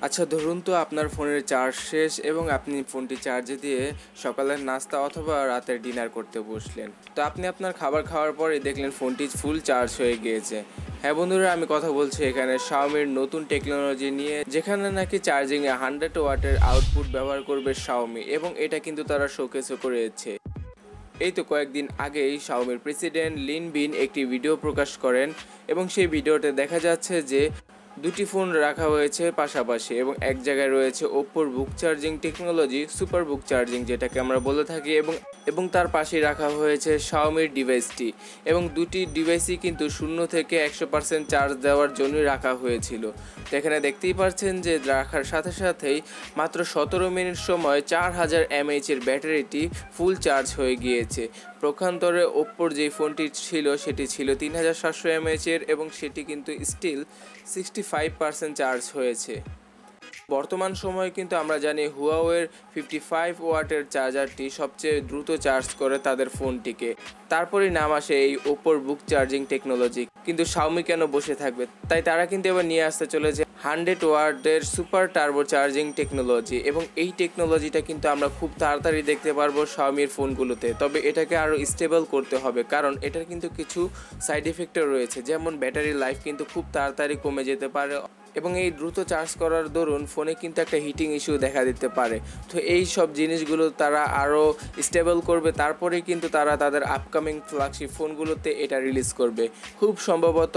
আচ্ছা ধরুন তো আপনার ফোনের চার্জ শেষ এবং আপনি ফোনটি চার্জে দিয়ে সকালের নাস্তা অথবা রাতের ডিনার করতে বসলেন। তো আপনি আপনার খাবার খাওয়ার পরে দেখলেন ফোনটি ফুল চার্জ হয়ে গিয়েছে। হ্যাঁ বন্ধুরা, আমি কথা বলছি এখানে শাওমির নতুন টেকনোলজি নিয়ে, যেখানে নাকি চার্জিংয়ে 100 ওয়াটের আউটপুট ব্যবহার করবে শাওমি, এবং এটা কিন্তু তারা শোকেসও করেছে। এই তো কয়েকদিন আগেই শাওমির প্রেসিডেন্ট লিন বিন একটি ভিডিও প্রকাশ করেন এবং সেই ভিডিওতে দেখা যাচ্ছে যে দুটি ফোন রাখা হয়েছে পাশাপাশি এবং এক জায়গায় রয়েছে ওপ্পোর বুক চার্জিং টেকনোলজি, সুপার বুক চার্জিং যেটাকে আমরা বলে থাকি, এবং তার পাশেই রাখা হয়েছে শাওমির ডিভাইসটি, এবং দুটি ডিভাইসই কিন্তু 0 থেকে 100% চার্জ দেওয়ার জন্যই রাখা হয়েছিল। তো এখানে দেখতেই পাচ্ছেন যে রাখার সাথে সাথেই মাত্র 17 মিনিট সময় 4000 mAh এর ব্যাটারিটি ফুল চার্জ হয়ে গিয়েছে। পক্ষান্তরে ওপ্পোর যেই ফোনটি ছিল সেটি ছিল 3700 mAh এর, এবং সেটি কিন্তু স্টিল 65% চার্জ হয়েছে। বর্তমান সময়ে কিন্তু আমরা জানি হুয়াওয়ের 55 ওয়াটের চার্জারটি সবচেয়ে দ্রুত চার্জ করে তাদের ফোনটিকে। তারপরেই নাম আসে এই ওপ্পোর বুক চার্জিং টেকনোলজি। কিন্তু শাওমি কেন বসে থাকবে? তাই তারা কিন্তু এবার নিয়ে আসতে চলেছে 100 ওয়াটের সুপার টার্বো চার্জিং টেকনোলজি, এবং এই টেকনোলজিটা কিন্তু আমরা খুব তাড়াতাড়ি দেখতে পারবো শাওমির ফোনগুলোতে। তবে এটাকে আরও স্টেবল করতে হবে, কারণ এটার কিন্তু কিছু সাইড এফেক্টও রয়েছে, যেমন ব্যাটারি লাইফ কিন্তু খুব তাড়াতাড়ি কমে যেতে পারে, এবং এই দ্রুত চার্জ করার দরুন ফোনে কিন্তু একটা হিটিং ইস্যু দেখা দিতে পারে। তো এই সব জিনিসগুলো তারা আরও স্টেবল করবে, তারপরেই কিন্তু তারা তাদের আপকামিং ফ্ল্যাগশিপ ফোনগুলোতে এটা রিলিজ করবে। খুব সম্ভবত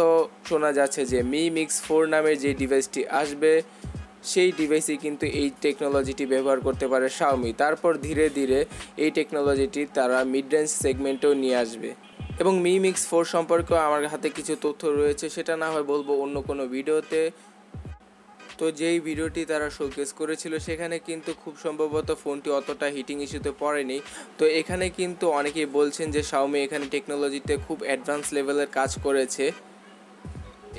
শোনা যাচ্ছে যে Mi Mix 4 নামের যে ডিভাইসটি আসবে সেই ডিভাইসে কিন্তু এই টেকনোলজিটি ব্যবহার করতে পারে শাওমি। তারপর ধীরে ধীরে এই টেকনোলজিটি তারা মিড রেঞ্জ সেগমেন্টেও নিয়ে আসবে। এবং Mi Mix 4 সম্পর্কেও আমার হাতে কিছু তথ্য রয়েছে, সেটা না হয় বলবো অন্য কোনো ভিডিওতে। তো যেই ভিডিওটি তারা শোকেস করেছিল সেখানে কিন্তু খুব সম্ভবত ফোনটি অতটা হিটিং ইস্যুতে পড়েনি। তো এখানে কিন্তু অনেকেই বলছেন যে শাওমি এখানে টেকনোলজিতে খুব অ্যাডভান্স লেভেলের কাজ করেছে,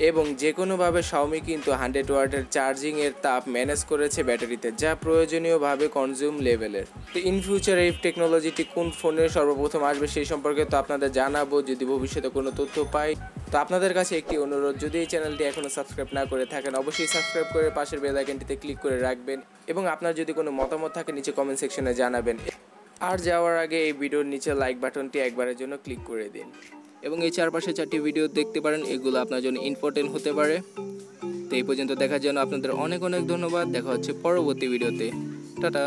এবং যে কোনোভাবে শাওমি কিন্তু 100 ওয়াটের চার্জিংয়ের তাপ ম্যানেজ করেছে ব্যাটারিতে, যা প্রয়োজনীয়ভাবে কনজিউম লেভেলের। তো ইন ফিউচার এই টেকনোলজিটি কোন ফোনে সর্বপ্রথম আসবে সেই সম্পর্কে তো আপনাদের জানাবো যদি ভবিষ্যতে কোনো তথ্য পাই। তো আপনাদের কাছে একটি অনুরোধ, যদি এই চ্যানেলটি এখনও সাবস্ক্রাইব না করে থাকেন অবশ্যই সাবস্ক্রাইব করে পাশের বেল আইকনটিতে ক্লিক করে রাখবেন, এবং আপনার যদি কোনো মতামত থাকে নিচে কমেন্ট সেকশনে জানাবেন। আর যাওয়ার আগে এই ভিডিওর নিচে লাইক বাটনটি একবারের জন্য ক্লিক করে দিন, এবং এই চারপাশে 4টি ভিডিও দেখতে পারেন, এগুলো আপনার জন্য ইম্পর্টেন্ট হতে পারে। তো এই পর্যন্ত দেখার জন্য আপনাদের অনেক অনেক ধন্যবাদ। দেখা হচ্ছে পরবর্তী ভিডিওতে। টাটা।